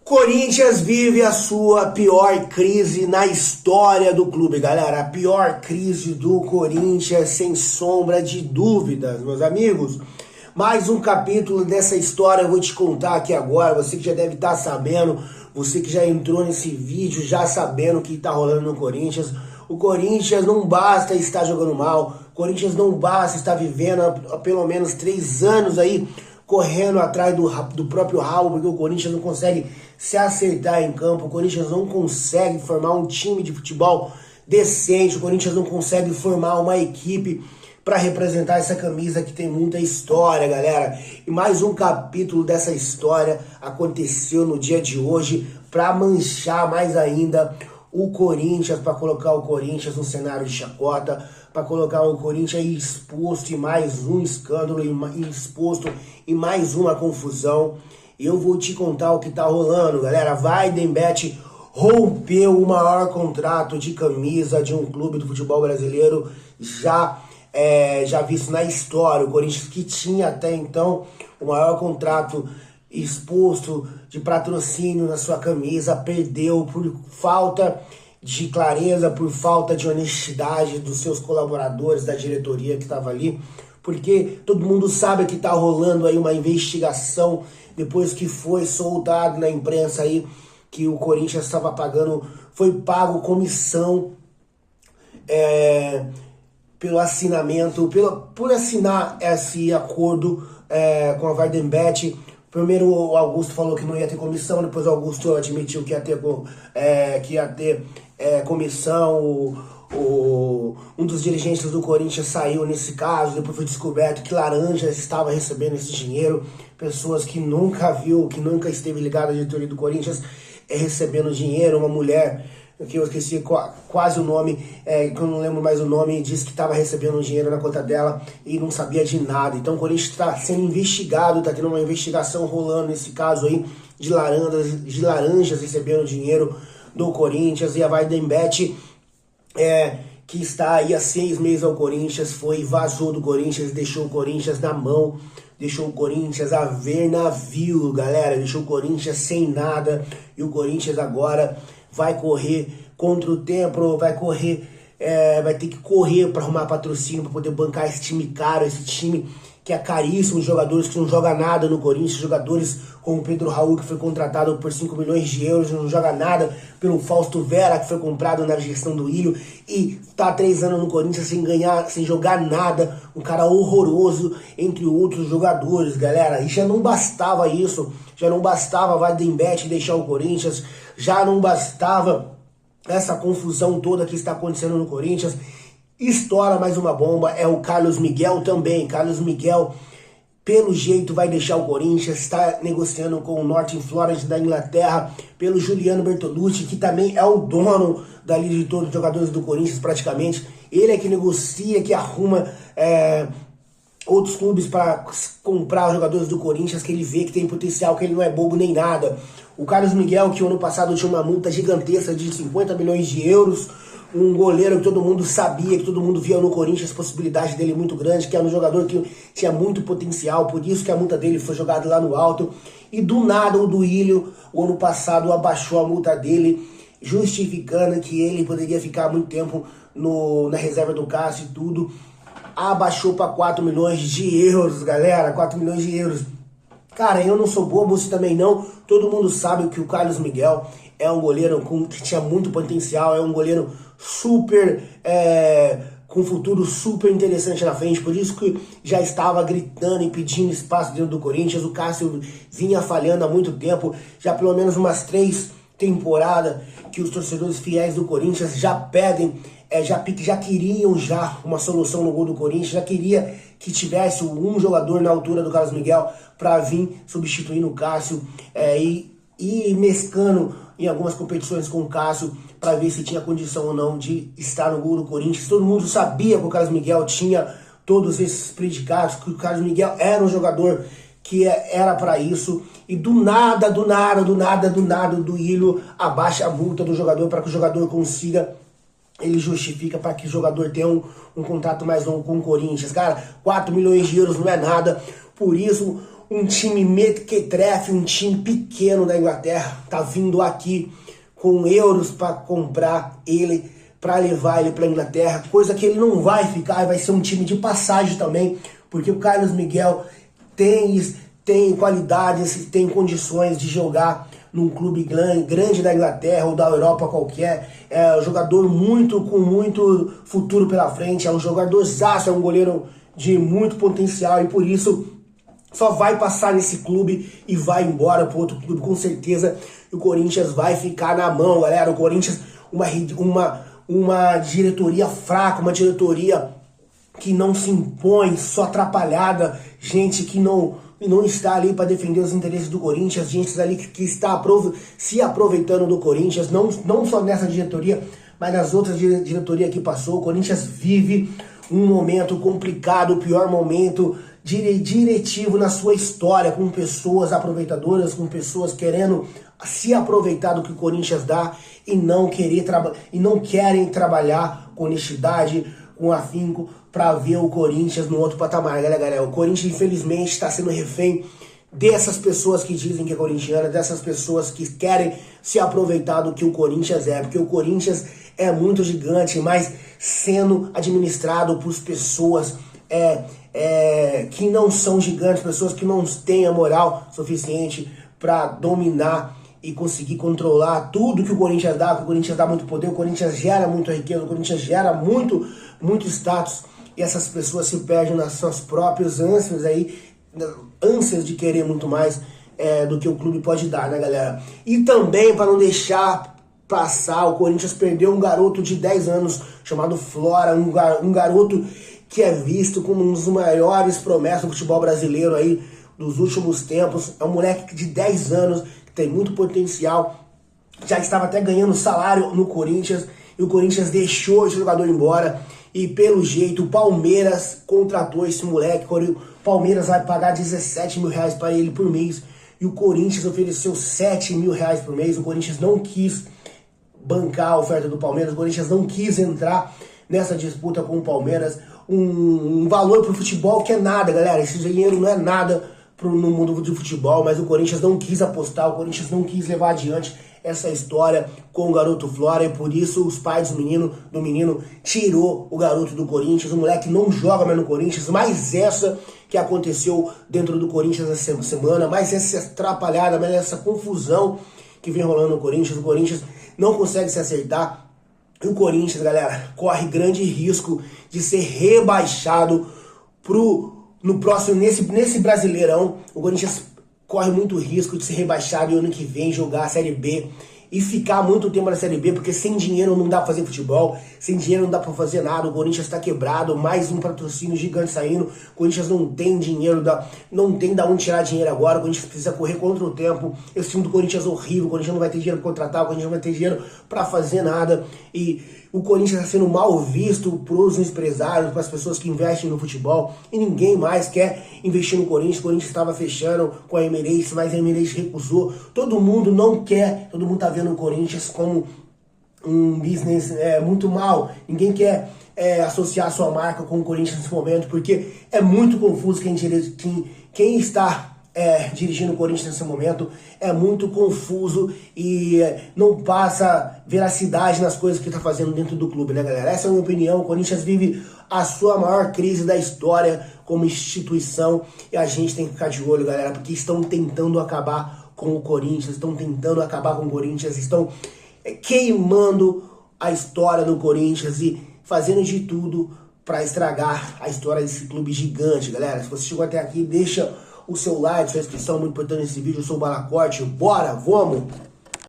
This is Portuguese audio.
Corinthians vive a sua pior crise na história do clube, galera. A pior crise do Corinthians, sem sombra de dúvidas, meus amigos. Mais um capítulo dessa história eu vou te contar aqui agora. Você que já deve estar sabendo, você que já entrou nesse vídeo já sabendo o que está rolando no Corinthians. O Corinthians não basta estar jogando mal, o Corinthians não basta estar vivendo há pelo menos 3 anos aí, correndo atrás do próprio rabo, porque o Corinthians não consegue se acertar em campo, o Corinthians não consegue formar um time de futebol decente, o Corinthians não consegue formar uma equipe para representar essa camisa que tem muita história, galera. E mais um capítulo dessa história aconteceu no dia de hoje para manchar mais ainda o Corinthians, para colocar o Corinthians no cenário de chacota, para colocar o Corinthians exposto em mais um escândalo, exposto em mais uma confusão. Eu vou te contar o que tá rolando, galera. Weidenbet rompeu o maior contrato de camisa de um clube do futebol brasileiro já visto na história. O Corinthians, que tinha até então o maior contrato exposto de patrocínio na sua camisa, perdeu por falta de clareza, por falta de honestidade dos seus colaboradores, da diretoria que estava ali, porque todo mundo sabe que está rolando aí uma investigação depois que foi soltado na imprensa aí que o Corinthians estava pagando, foi pago comissão pelo assinamento, por assinar esse acordo com a Weidenbet. Primeiro o Augusto falou que não ia ter comissão, depois o Augusto admitiu que ia ter comissão. Um dos dirigentes do Corinthians saiu nesse caso, depois foi descoberto que Laranjas estava recebendo esse dinheiro, pessoas que nunca viu, que nunca esteve ligada à diretoria do Corinthians recebendo dinheiro. Uma mulher, que eu esqueci quase o nome, que eu não lembro mais o nome, disse que estava recebendo dinheiro na conta dela e não sabia de nada. Então o Corinthians está sendo investigado, está tendo uma investigação rolando nesse caso aí de laranjas recebendo dinheiro do Corinthians. E a Weidenbet, que está aí há 6 meses ao Corinthians, vazou do Corinthians, deixou o Corinthians na mão, deixou o Corinthians a ver navio, galera, deixou o Corinthians sem nada, e o Corinthians agora vai correr contra o tempo, vai ter que correr para arrumar patrocínio, para poder bancar esse time caro, esse time que é caríssimo, jogadores que não jogam nada no Corinthians, jogadores como o Pedro Raul, que foi contratado por 5 milhões de euros, não joga nada, pelo Fausto Vera, que foi comprado na gestão do Ilho, e está há 3 anos no Corinthians sem jogar nada, um cara horroroso, entre outros jogadores, galera. E já não bastava isso, já não bastava a Weidenbet deixar o Corinthians, já não bastava essa confusão toda que está acontecendo no Corinthians. Estoura mais uma bomba, é o Carlos Miguel também. Carlos Miguel, pelo jeito, vai deixar o Corinthians, está negociando com o Nottingham Forest da Inglaterra, pelo Juliano Bertolucci, que também é o dono da liga de todos os jogadores do Corinthians praticamente. Ele é que negocia, que arruma outros clubes para comprar os jogadores do Corinthians, que ele vê que tem potencial, que ele não é bobo nem nada. O Carlos Miguel, que ano passado tinha uma multa gigantesca de 50 milhões de euros, um goleiro que todo mundo sabia, que todo mundo via no Corinthians, a possibilidade dele muito grande, que era um jogador que tinha muito potencial, por isso que a multa dele foi jogada lá no alto. E do nada o Duílio, o ano passado, abaixou a multa dele, justificando que ele poderia ficar muito tempo na reserva do Cássio e tudo. Abaixou para 4 milhões de euros, galera, 4 milhões de euros. Cara, eu não sou bobo, você também não. Todo mundo sabe que o Carlos Miguel é um goleiro que tinha muito potencial, é um goleiro super, com futuro super interessante na frente, por isso que já estava gritando e pedindo espaço dentro do Corinthians. O Cássio vinha falhando há muito tempo, já pelo menos umas 3 temporadas que os torcedores fiéis do Corinthians já pedem, já queriam uma solução no gol do Corinthians, já queria que tivesse um jogador na altura do Carlos Miguel para vir substituindo o Cássio, e mescando em algumas competições com o Cássio para ver se tinha condição ou não de estar no gol do Corinthians. Todo mundo sabia que o Carlos Miguel tinha todos esses predicados, que o Carlos Miguel era um jogador que era para isso, e do nada, o Duílio abaixa a multa do jogador para que o jogador consiga, ele justifica para que o jogador tenha um contrato mais longo com o Corinthians. Cara, 4 milhões de euros não é nada, por isso um time mequetrefe, um time pequeno da Inglaterra, tá vindo aqui com euros para comprar ele, para levar ele para Inglaterra, coisa que ele não vai ficar, vai ser um time de passagem também, porque o Carlos Miguel tem qualidades, tem condições de jogar num clube grande da Inglaterra ou da Europa qualquer. É um jogador com muito futuro pela frente, é um jogadorzaço, é um goleiro de muito potencial e por isso só vai passar nesse clube e vai embora para outro clube, com certeza. O Corinthians vai ficar na mão, galera. O Corinthians, uma diretoria fraca, uma diretoria que não se impõe, só atrapalhada, gente que não está ali para defender os interesses do Corinthians, gente ali que está se aproveitando do Corinthians, não só nessa diretoria, mas nas outras diretorias que passou. O Corinthians vive um momento complicado, o pior momento diretivo na sua história, com pessoas aproveitadoras, com pessoas querendo se aproveitar do que o Corinthians dá e não querem trabalhar com honestidade, com afinco, para ver o Corinthians no outro patamar, galera. O Corinthians, infelizmente, está sendo refém dessas pessoas que dizem que é corintiana, dessas pessoas que querem se aproveitar do que o Corinthians é, porque o Corinthians é muito gigante, mas sendo administrado por pessoas que não são gigantes, pessoas que não têm a moral suficiente para dominar e conseguir controlar tudo que o Corinthians dá, porque o Corinthians dá muito poder, o Corinthians gera muita riqueza, o Corinthians gera muito status, e essas pessoas se perdem nas suas próprias ânsias de querer muito mais do que o clube pode dar, né, galera? E também, para não deixar passar, o Corinthians perdeu um garoto de 10 anos chamado Flora, um garoto que é visto como um dos maiores promessas do futebol brasileiro aí dos últimos tempos. É um moleque de 10 anos, que tem muito potencial, já estava até ganhando salário no Corinthians, e o Corinthians deixou esse jogador embora, e pelo jeito o Palmeiras contratou esse moleque. O Palmeiras vai pagar 17 mil reais para ele por mês, e o Corinthians ofereceu 7 mil reais por mês. O Corinthians não quis bancar a oferta do Palmeiras, o Corinthians não quis entrar nessa disputa com o Palmeiras. Um valor pro futebol que é nada, galera. Esse dinheiro não é nada no mundo do futebol, mas o Corinthians não quis apostar, o Corinthians não quis levar adiante essa história com o garoto Flora, e por isso os pais do menino tirou o garoto do Corinthians. O moleque não joga mais no Corinthians, mas essa que aconteceu dentro do Corinthians essa semana, mais essa atrapalhada, mais essa confusão que vem rolando no Corinthians. O Corinthians não consegue se acertar. E o Corinthians, galera, corre grande risco de ser rebaixado no próximo, nesse Brasileirão. O Corinthians corre muito risco de ser rebaixado e ano que vem jogar a Série B e ficar muito tempo na Série B, porque sem dinheiro não dá pra fazer futebol, sem dinheiro não dá pra fazer nada. O Corinthians tá quebrado, mais um patrocínio gigante saindo. O Corinthians não tem dinheiro, não tem da onde tirar dinheiro agora. O Corinthians precisa correr contra o tempo. Esse time do Corinthians é horrível, o Corinthians não vai ter dinheiro pra contratar, o Corinthians não vai ter dinheiro pra fazer nada. E o Corinthians está sendo mal visto pros empresários, para as pessoas que investem no futebol, e ninguém mais quer investir no Corinthians. O Corinthians estava fechando com a Emirates, mas a Emirates recusou. Todo mundo não quer, todo mundo tá vendo o Corinthians como um business muito mal. Ninguém quer associar a sua marca com o Corinthians nesse momento, porque é muito confuso quem está dirigindo o Corinthians nesse momento. É muito confuso e não passa veracidade nas coisas que está fazendo dentro do clube, né, galera? Essa é a minha opinião. O Corinthians vive a sua maior crise da história como instituição, e a gente tem que ficar de olho, galera, porque estão tentando acabar com o Corinthians, estão queimando a história do Corinthians e fazendo de tudo para estragar a história desse clube gigante, galera. Se você chegou até aqui, deixa o seu like, sua inscrição, muito importante nesse vídeo. Eu sou o Balacorte, bora, vamos!